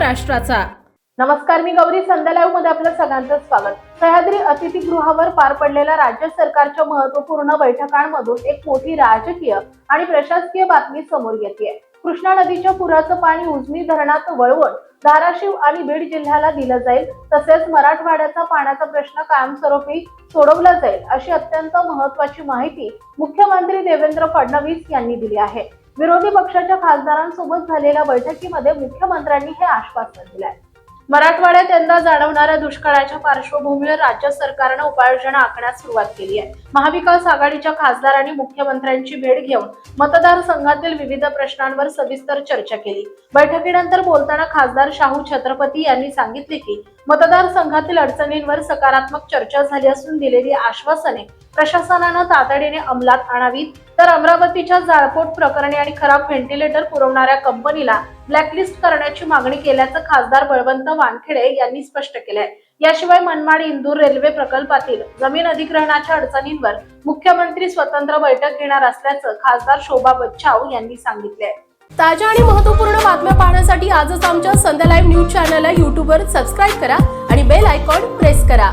महाराष्ट्राचा। नमस्कार, मी गौरी. संध्या लाईव्ह मध्ये आपलं सगळ्यांचं स्वागत. सह्याद्री अतिथीगृहावर पार पडलेल्या राज्य सरकारच्या महत्त्वपूर्ण बैठकांमधून एक मोठी राजकीय आणि प्रशासकीय बातमी समोर येते। कृष्णा नदीच्या पुराचं पाणी उजनी धरणात वळवून धाराशिव आणि बीड जिल्ह्याला दिलं जाईल, तसेच मराठवाड्याचा पाण्याचा प्रश्न कायमस्वरूपी सोडवला जाईल, अशी अत्यंत महत्त्वाची माहिती मुख्यमंत्री देवेंद्र फडणवीस यांनी दिली आहे। विरोधी पक्षाच्या खासदारांसोबत झालेल्या बैठकीमध्ये मुख्यमंत्र्यांनी हे आश्वासन दिले आहे। मराठवाड्यात यंदा जाणवणाऱ्या दुष्काळाच्या पार्श्वभूमीवर राज्य सरकारनं उपाययोजना आखण्यास सुरुवात केली आहे। महाविकास आघाडीच्या खासदारांनी मुख्यमंत्र्यांची भेट घेऊन मतदारसंघातील विविध प्रश्नांवर सविस्तर चर्चा केली। बैठकीनंतर बोलताना खासदार शाहू छत्रपती यांनी सांगितले की मतदारसंघातील अडचणींवर सकारात्मक चर्चा झाली असून दिलेली आश्वासने प्रशासनानं तातडीने अंमलात आणावीत, तर अमरावतीच्या जाळपोट प्रकरणी आणि खराब व्हेंटिलेटर पुरवणाऱ्या कंपनीला ब्लॅकलिस्ट करण्याची मागणी केल्याचं खासदार बळवंत वानखेडे यांनी स्पष्ट केलंय। याशिवाय मनमाड इंदूर रेल्वे प्रकल्पातील जमीन अधिग्रहणाच्या अडचणींवर मुख्यमंत्री स्वतंत्र बैठक घेणार असल्याचं खासदार शोभा बच्छाव यांनी सांगितलंय। ताज्या आणि महत्त्वपूर्ण बातम्या पाहण्यासाठी आजच आमच्या संध्या लाईव्ह न्यूज चॅनलला YouTube वर सबस्क्राईब करा आणि बेल आयकॉन प्रेस करा।